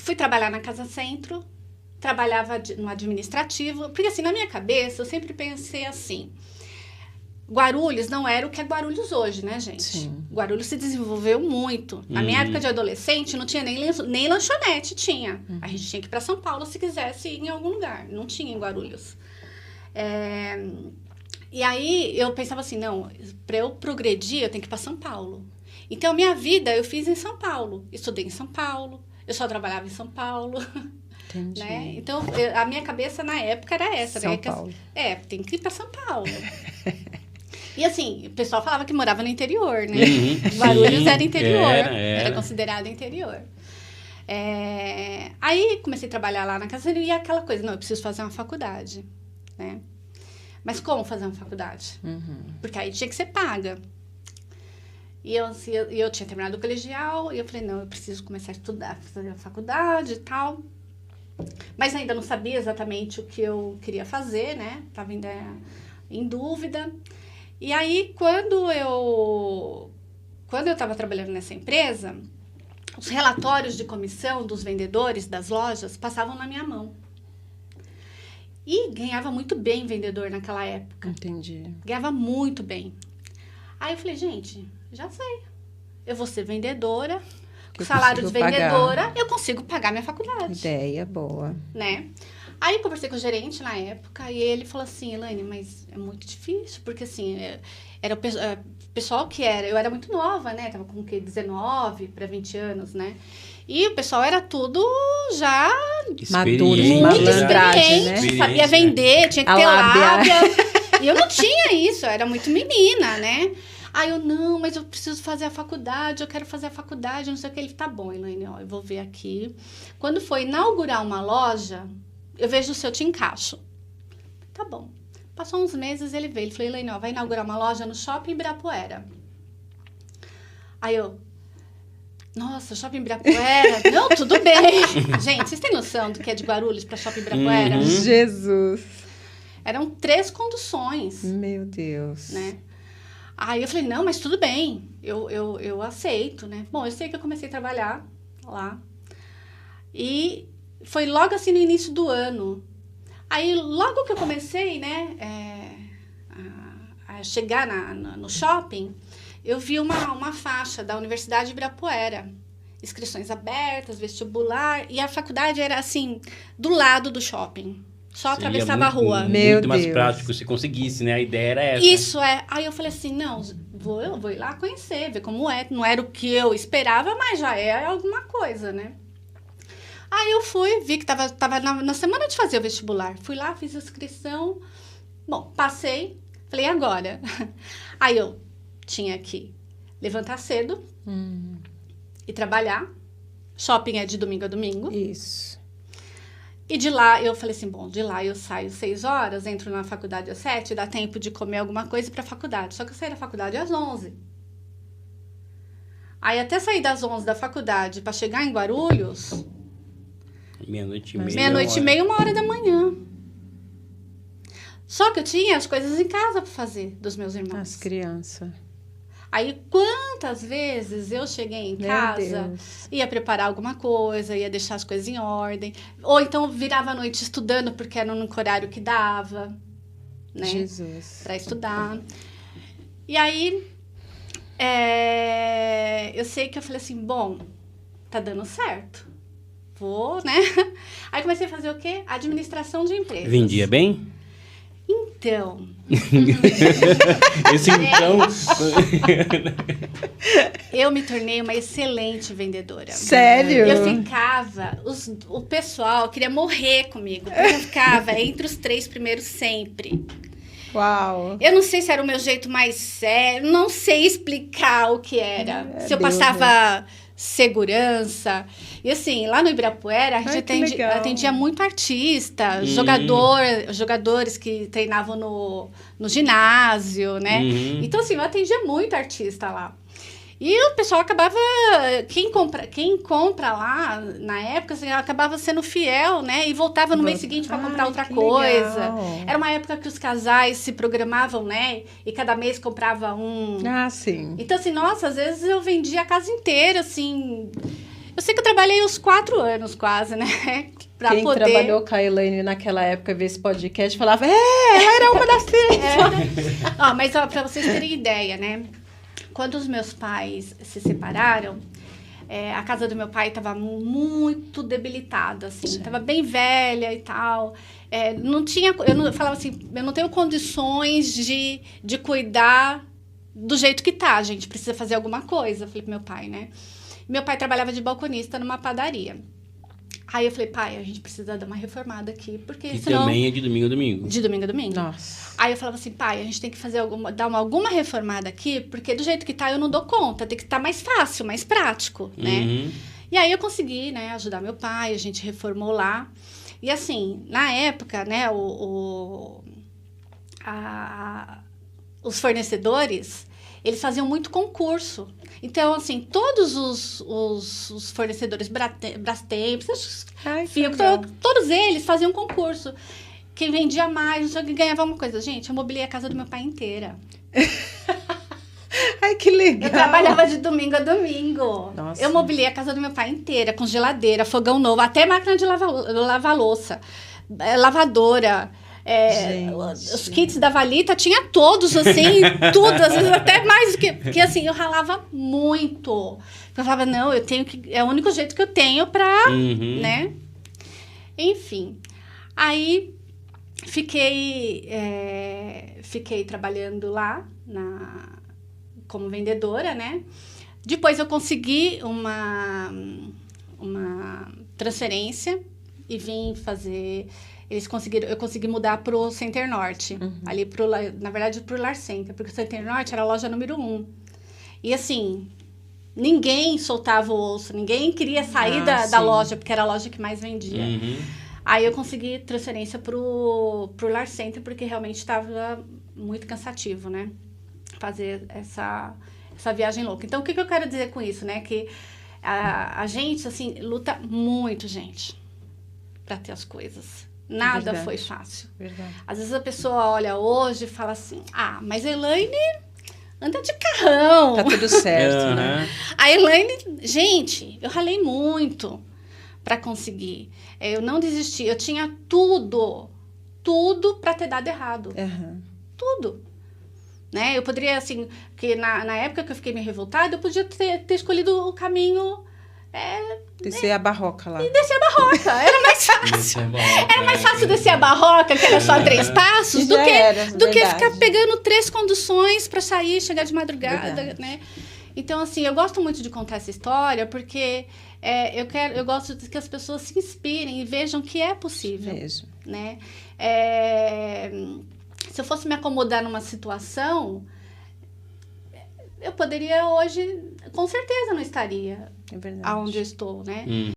Fui trabalhar na Casa Centro, trabalhava no administrativo, porque assim, na minha cabeça, eu sempre pensei assim, Guarulhos não era o que é Guarulhos hoje, né, gente? Sim. Guarulhos se desenvolveu muito. Na minha época de adolescente, não tinha nem lanchonete, tinha. A gente tinha que ir para São Paulo se quisesse ir em algum lugar. Não tinha em Guarulhos. E aí, eu pensava assim, não, para eu progredir, eu tenho que ir para São Paulo. Então, minha vida eu fiz em São Paulo. Estudei em São Paulo. Eu só trabalhava em São Paulo. Entendi. Né? Então, a minha cabeça na época era essa. São né? Paulo. Tem que ir para São Paulo. E assim, o pessoal falava que morava no interior, né? Guarulhos era interior, era considerado interior. Aí comecei a trabalhar lá na casa e aquela coisa, não, eu preciso fazer uma faculdade, né? Mas como fazer uma faculdade? Porque aí tinha que ser paga. E eu tinha terminado o colegial e eu falei, não, eu preciso começar a estudar, fazer a faculdade e tal. Mas ainda não sabia exatamente o que eu queria fazer, né? Estava ainda em dúvida. E aí, quando eu estava trabalhando nessa empresa, os relatórios de comissão dos vendedores das lojas passavam na minha mão. E ganhava muito bem vendedor naquela época. Entendi. Ganhava muito bem. Aí eu falei, gente, já sei. Eu vou ser vendedora, com salário de vendedora, eu consigo pagar minha faculdade. Ideia boa. Né? Aí eu conversei com o gerente na época e ele falou assim, Elaine, mas é muito difícil, porque assim, era o pessoal que era, eu era muito nova, né? Tava com 19 para 20 anos, né? E o pessoal era tudo já maduro, muito experiente, sabia vender, tinha que ter lábia. E eu não tinha isso, eu era muito menina, né? Aí eu, não, mas eu preciso fazer a faculdade, eu quero fazer a faculdade, não sei o que. Ele, tá bom, Elaine, ó, eu vou ver aqui. Quando for inaugurar uma loja, eu vejo se eu te encaixo. Tá bom. Passou uns meses, ele veio. Ele falou, Elaine, ó, vai inaugurar uma loja no Shopping Ibirapuera. Aí eu, nossa, Shopping Ibirapuera? Não, tudo bem. Gente, vocês têm noção do que é de Guarulhos para Shopping Ibirapuera? Jesus. Eram 3 conduções. Meu Deus. Né? Aí eu falei, não, mas tudo bem, eu aceito, né? Bom, eu sei que eu comecei a trabalhar lá. E foi logo assim no início do ano. Aí, logo que eu comecei, né, a chegar no shopping, eu vi uma faixa da Universidade de Ibirapuera. Inscrições abertas, vestibular. E a faculdade era, assim, do lado do shopping. Só atravessava a rua. Muito mais prático se conseguisse, né? A ideia era essa. Isso é. Aí eu falei assim, não, eu vou ir lá conhecer, ver como é. Não era o que eu esperava, mas já é alguma coisa, né? Aí eu fui, vi que tava na semana de fazer o vestibular. Fui lá, fiz a inscrição. Bom, passei. Falei, agora? Aí eu tinha que levantar cedo e trabalhar. Shopping é de domingo a domingo. Isso. E de lá, eu falei assim, bom, de lá eu saio 6 horas, entro na faculdade às 7, dá tempo de comer alguma coisa e ir pra faculdade. Só que eu saí da faculdade às 11. Aí até sair das 11 da faculdade para chegar em Guarulhos... Meia-noite e meia. Meia-noite e meia, 1h da manhã. Só que eu tinha as coisas em casa para fazer dos meus irmãos. As crianças. Aí, quantas vezes eu cheguei em casa, ia preparar alguma coisa, ia deixar as coisas em ordem. Ou então, virava a noite estudando, porque era no horário que dava, né? Jesus. Para estudar. E aí, eu sei que eu falei assim, bom, tá dando certo. Vou, né? Aí comecei a fazer o quê? Administração de empresas. Vendia bem? Então... Esse então... Eu me tornei uma excelente vendedora. Sério? Eu ficava... O pessoal queria morrer comigo. Porque eu ficava entre os 3 primeiros sempre. Uau! Eu não sei se era o meu jeito mais sério. Não sei explicar o que era. Se eu passava... segurança. E assim, lá no Ibirapuera, a gente atendia muito artista, jogadores que treinavam no ginásio, né? Então, assim, eu atendia muito artista lá. E o pessoal acabava... Quem compra lá, na época, assim, acabava sendo fiel, né? E voltava no mês seguinte para comprar outra coisa. Legal. Era uma época que os casais se programavam, né? E cada mês comprava um... Ah, sim. Então, assim, nossa, às vezes eu vendia a casa inteira, assim... Eu sei que eu trabalhei uns 4 anos quase, né? Pra Quem poder... trabalhou com a Elaine naquela época, ver esse podcast, falava, ela era uma das 3. Ó, mas ó, pra vocês terem ideia, né? Quando os meus pais se separaram, a casa do meu pai estava muito debilitada, assim. Estava bem velha e tal. Não tinha... eu falava assim, eu não tenho condições de cuidar do jeito que tá, a gente precisa fazer alguma coisa. Eu falei pro meu pai, né? Meu pai trabalhava de balconista numa padaria. Aí eu falei, pai, a gente precisa dar uma reformada aqui, porque Que senão... também é de domingo a domingo. De domingo a domingo. Nossa. Aí eu falava assim, pai, a gente tem que fazer alguma reformada aqui, porque do jeito que tá eu não dou conta, tem que estar mais fácil, mais prático, né? Uhum. E aí eu consegui, né, ajudar meu pai, a gente reformou lá. E assim, na época, né, os fornecedores, eles faziam muito concurso. Então, assim, todos os fornecedores, Brastemp, Fico, todos eles faziam concurso. Quem vendia mais, ganhava uma coisa. Gente, eu mobiliei a casa do meu pai inteira. Ai, que legal. Eu trabalhava de domingo a domingo. Nossa. Eu mobiliei a casa do meu pai inteira, com geladeira, fogão novo, até máquina de lavar louça, lavadora. Os kits da Valita tinha todos, assim, tudo, às vezes até mais do que... Porque, assim, eu ralava muito. Eu falava, não, eu tenho que... É o único jeito que eu tenho pra, né? Enfim. Aí, fiquei trabalhando lá, como vendedora, né? Depois, eu consegui uma transferência e vim fazer... eu consegui mudar pro Center Norte, ali na verdade pro Lar Center, porque o Center Norte era a loja número 1. E assim, ninguém soltava o osso, ninguém queria sair da loja, porque era a loja que mais vendia. Aí eu consegui transferência pro Lar Center, porque realmente estava muito cansativo, né? Fazer essa viagem louca. Então, o que eu quero dizer com isso, né? Que a gente, assim, luta muito, gente, para ter as coisas. Nada foi fácil. Verdade. Às vezes a pessoa olha hoje e fala assim, mas a Elaine anda de carrão. Tá tudo certo, né? A Elaine, gente, eu ralei muito para conseguir. Eu não desisti, eu tinha tudo para ter dado errado. Tudo. Né? Eu poderia, assim, porque na época que eu fiquei meio revoltada, eu podia ter escolhido o caminho... Descer a barroca lá. E descer a barroca. Era mais fácil. Era mais fácil descer a barroca, que era só 3 passos, do que ficar pegando 3 conduções para sair, chegar de madrugada, né? Então, assim, eu gosto muito de contar essa história, porque eu gosto que as pessoas se inspirem e vejam que é possível. Mesmo. Né? Se eu fosse me acomodar numa situação, eu poderia hoje, com certeza não estaria É verdade. aonde eu estou, né?